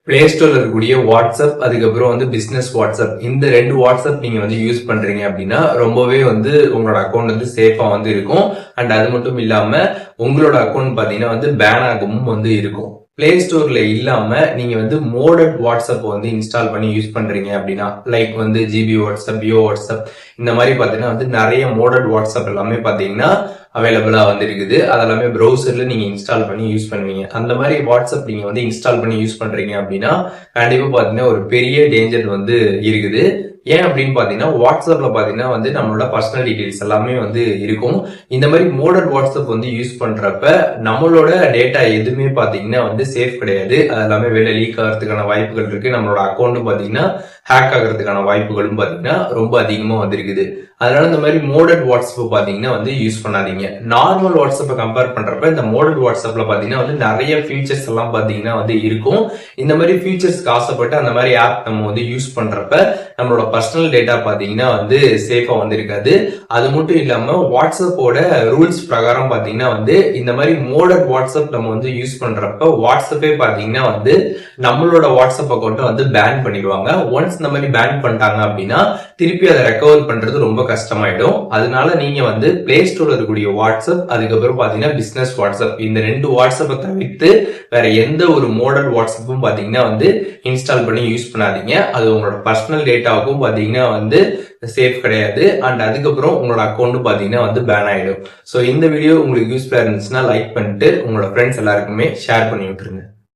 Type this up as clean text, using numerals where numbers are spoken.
Play ஸ்டோர்ல இருக்கக்கூடிய WhatsApp, அதுக்கப்புறம் வந்து பிசினஸ் வாட்ஸ்அப், இந்த 2 வாட்ஸ்அப் நீங்க வந்து யூஸ் பண்றீங்க அப்படின்னா ரொம்பவே வந்து உங்களோட அக்கௌண்ட் வந்து சேஃபா வந்து இருக்கும். அண்ட் அது மட்டும் இல்லாம உங்களோட அக்கௌண்ட் பாத்தீங்கன்னா வந்து பேன் ஆகவும் வந்து இருக்கும். பிளே ஸ்டோர்ல இல்லாம நீங்க வந்து மோடட் வாட்ஸ்அப் வந்து இன்ஸ்டால் பண்ணி யூஸ் பண்றீங்க அப்படின்னா, லைக் வந்து ஜிபி வாட்ஸ்அப், யோ வாட்ஸ்அப், இந்த மாதிரி பாத்தீங்கன்னா வந்து நிறைய மோடட் வாட்ஸ்அப் எல்லாமே பாத்தீங்கன்னா அவைலபிளா வந்து இருக்குது. அதெல்லாமே ப்ரௌசர்ல நீங்க இன்ஸ்டால் பண்ணி யூஸ் பண்ணுவீங்க. அந்த மாதிரி வாட்ஸ்அப் நீங்க வந்து இன்ஸ்டால் பண்ணி யூஸ் பண்றீங்க அப்படின்னா கண்டிப்பா பாத்தீங்கன்னா ஒரு பெரிய டேஞ்சர் வந்து இருக்குது. ஏன் அப்படின்னு பாத்தீங்கன்னா வாட்ஸ்அப்ல பாத்தீங்கன்னா வந்து நம்மளோட பர்சனல் டீடைல்ஸ் எல்லாமே வந்து இருக்கும். இந்த மாதிரி மோடல் வாட்ஸ்அப் வந்து யூஸ் பண்றப்ப நம்மளோட டேட்டா எதுவுமே பாத்தீங்கன்னா வந்து சேஃப் கிடையாது. அது எல்லாமே வெளில லீக் ஆகிறதுக்கான வாய்ப்புகள் இருக்கு. நம்மளோட அக்கௌண்ட்டும் பாத்தீங்கன்னா ஹேக் ஆகிறதுக்கான வாய்ப்புகளும் பாத்தீங்கன்னா ரொம்ப அதிகமா வந்திருக்குது. அதனால இந்த மாதிரி மோடல் வாட்ஸ்அப் பாத்தீங்கன்னா வந்து யூஸ் பண்ணாதீங்க. நார்மல் வாட்ஸ்அப்பை கம்பேர் பண்றப்ப இந்த மோடல் வாட்ஸ்அப்ல பாத்தீங்கன்னா வந்து நிறைய ஃபீச்சர்ஸ் எல்லாம் பாத்தீங்கன்னா வந்து இருக்கும். இந்த மாதிரி ஃபீச்சர்ஸ்க்கு ஆசைப்பட்டு அந்த மாதிரி ஆப் நம்ம வந்து யூஸ் பண்றப்ப நம்மளோட பர்சனல் டேட்டா பாத்தீங்கன்னா வந்து சேஃபா வந்து இருக்காது. அது மட்டும் இல்லாம வாட்ஸ்அப்போட ரூல்ஸ் பிரகாரம் பாத்தீங்கன்னா வந்து இந்த மாதிரி மோடல் வாட்ஸ்அப் நம்ம வந்து யூஸ் பண்றப்ப வாட்ஸ்அப்பே பாத்தீங்கன்னா வந்து நம்மளோட வாட்ஸ்அப் அக்கௌண்ட்டை வந்து பேன் பண்ணிடுவாங்க. ஒன்ஸ் இந்த மாதிரி பேன் பண்ணிட்டாங்க அப்படின்னா திருப்பி அதை ரெக்கவர் பண்றது ரொம்ப கஷ்டமாயிடும். அதனால நீங்க வந்து பிளே ஸ்டோர்ல இருக்கக்கூடிய வாட்ஸ்அப், அதுக்கப்புறம் பாத்தீங்கன்னா பிசினஸ் வாட்ஸ்அப், இந்த 2 வாட்ஸ்அப்பை தவிர்த்து வேற எந்த ஒரு மோடல் வாட்ஸ்அப்பும் பாத்தீங்கன்னா வந்து இன்ஸ்டால் பண்ணி யூஸ் பண்ணாதீங்க. அது உங்களோட பர்சனல் டேட்டாவுக்கும் பாத்தீங்கன்னா வந்து சேஃப் கிடையாது. அண்ட் அதுக்கப்புறம் உங்களோட அக்கௌண்ட்டும் பாத்தீங்கன்னா வந்து பேன் ஆயிடும். ஸோ இந்த வீடியோ உங்களுக்கு யூஸ்ஃபுல்லா இருந்துச்சுன்னா லைக் பண்ணிட்டு உங்களோட ஃப்ரெண்ட்ஸ் எல்லாருக்குமே ஷேர் பண்ணி விட்டுருங்க.